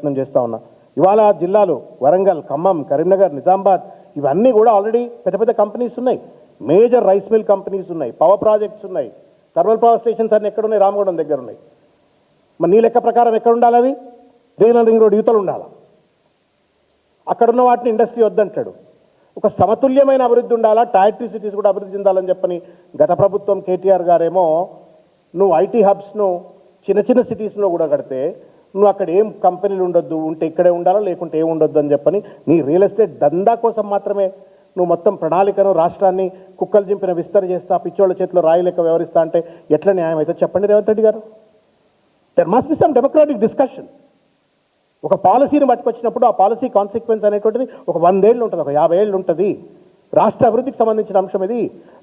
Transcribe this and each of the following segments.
ప్రయత్నం చేస్తూ ఉన్నా. ఇవాళ జిల్లాలు వరంగల్, ఖమ్మం, కరీంనగర్, నిజామాబాద్ ఇవన్నీ కూడా ఆల్రెడీ పెద్ద పెద్ద కంపెనీస్ ఉన్నాయి. మేజర్ రైస్ మిల్ కంపెనీస్ ఉన్నాయి, పవర్ ప్రాజెక్ట్స్ ఉన్నాయి, థర్మల్ పవర్ స్టేషన్స్ అన్నీ ఎక్కడ ఉన్నాయి? రామగుండం దగ్గర ఉన్నాయి. మరి నీ లెక్క ప్రకారం ఎక్కడ ఉండాలి? అవి రీజనల్ రింగ్ రోడ్ యువతలు ఉండాలి. అక్కడున్న వాటిని ఇండస్ట్రీ వద్దంటాడు. ఒక సమతుల్యమైన అభివృద్ధి ఉండాలా, టైర్ 2 సిటీస్ కూడా అభివృద్ధి చెందాలని చెప్పని గత ప్రభుత్వం కేటీఆర్ గారేమో నువ్వు ఐటీ హబ్స్ను చిన్న చిన్న సిటీస్లో కూడా కడితే నువ్వు అక్కడ ఏం కంపెనీలు ఉండొద్దు, ఉంటే ఇక్కడే ఉండాలా లేకుంటే ఏం ఉండొద్దు అని చెప్పని నీ రియల్ ఎస్టేట్ దందా కోసం మాత్రమే నువ్వు మొత్తం ప్రణాళికను రాష్ట్రాన్ని కుక్కలు చింపిన విస్తర చేస్తా, పిచ్చోళ్ళ చేతిలో రాయి లెక్క వ్యవహరిస్తా అంటే ఎట్లా న్యాయం అయితే చెప్పండి రేవంత్ రెడ్డి గారు. There must be some democratic discussion. ఒక పాలసీని పట్టుకొచ్చినప్పుడు ఆ పాలసీ కాన్సిక్వెన్స్ అనేటువంటిది ఒక 100 ఏళ్ళు ఉంటుంది, ఒక 50 ఏళ్ళు ఉంటుంది. రాష్ట్ర అభివృద్ధికి సంబంధించిన అంశం ఇది,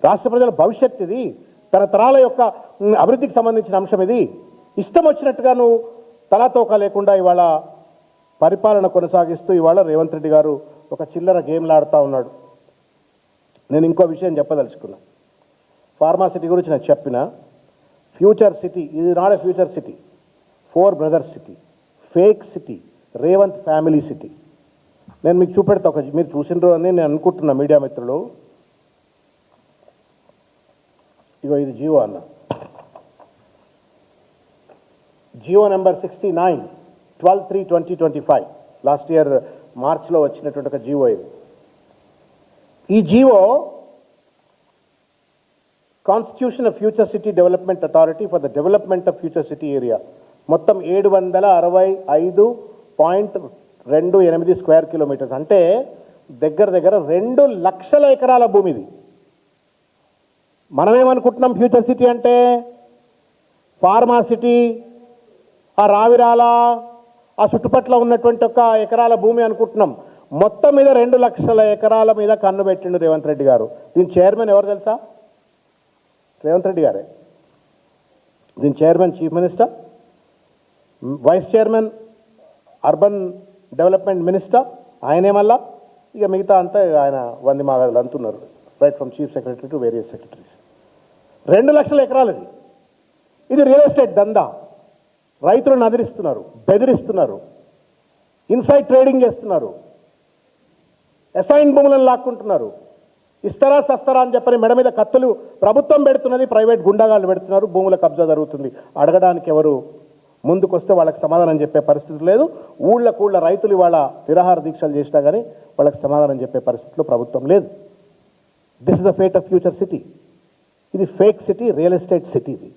రాష్ట్ర ప్రజల భవిష్యత్తు ఇది, తరతరాల యొక్క అభివృద్ధికి సంబంధించిన అంశం ఇది. ఇష్టం వచ్చినట్టుగా నువ్వు తలాతోక లేకుండా ఇవాళ పరిపాలన కొనసాగిస్తూ ఇవాళ రేవంత్ రెడ్డి గారు ఒక చిల్లర గేమ్లు ఆడుతూ ఉన్నాడు. నేను ఇంకో విషయం చెప్పదలుచుకున్నా. ఫార్మా సిటీ గురించి నేను చెప్పిన ఫ్యూచర్ సిటీ, ఇది not a future city, 4 brothers city, fake city, Revanth family city. నేను మీకు చూపెడతా, ఒక మీరు చూసినారు అని నేను అనుకుంటున్నా మీడియా మిత్రులు. ఇగో ఇది జియో అన్న, జియో నెంబర్ 69, 12/3/2025 లాస్ట్ ఇయర్ మార్చ్లో వచ్చినటువంటి ఒక జియో ఇది. ఈ GO constitution of future city development authority for the development of future city area మొత్తం 765.28 స్క్వేర్ కిలోమీటర్స్, అంటే దగ్గర దగ్గర 2 లక్షల ఎకరాల భూమి ఇది. మనమేమనుకుంటున్నాం ఫ్యూచర్ సిటీ అంటే ఫార్మా సిటీ, ఆ రావిరాల ఆ చుట్టుపట్ల ఉన్నటువంటి ఒక ఎకరాల భూమి అనుకుంటున్నాం. మొత్తం మీద 2 లక్షల ఎకరాల మీద కన్ను పెట్టిండు రేవంత్ రెడ్డి గారు. దీని చైర్మన్ ఎవరు తెలుసా? రేవంత్ రెడ్డి గారే. దీని chairman chief minister, vice chairman urban development minister ఆయనే. మళ్ళా ఇక మిగతా అంతా ఆయన వంది మాగదులు అంటున్నారు, right from chief secretary to various secretaries. 2 లక్షల ఎకరాలు ఇది. ఇది రియల్ ఎస్టేట్ దందా. రైతులను అదిరిస్తున్నారు, బెదిరిస్తున్నారు, ఇన్సైడ్ ట్రేడింగ్ చేస్తున్నారు, అసైన్ భూములను లాక్కుంటున్నారు. ఇస్తారా సస్తారా అని చెప్పని మెడ మీద కత్తులు ప్రభుత్వం పెడుతున్నది, ప్రైవేట్ గుండాగాళ్ళు పెడుతున్నారు, భూముల కబ్జా జరుగుతుంది. అడగడానికి ఎవరు ముందుకొస్తే వాళ్ళకి సమాధానం చెప్పే పరిస్థితి లేదు. ఊళ్ళ రైతులు ఇవాళ నిరాహార దీక్షలు చేసినా కానీ వాళ్ళకి సమాధానం చెప్పే పరిస్థితిలో ప్రభుత్వం లేదు. This is the fate of future city. ఇది fake city, real estate city ఇది.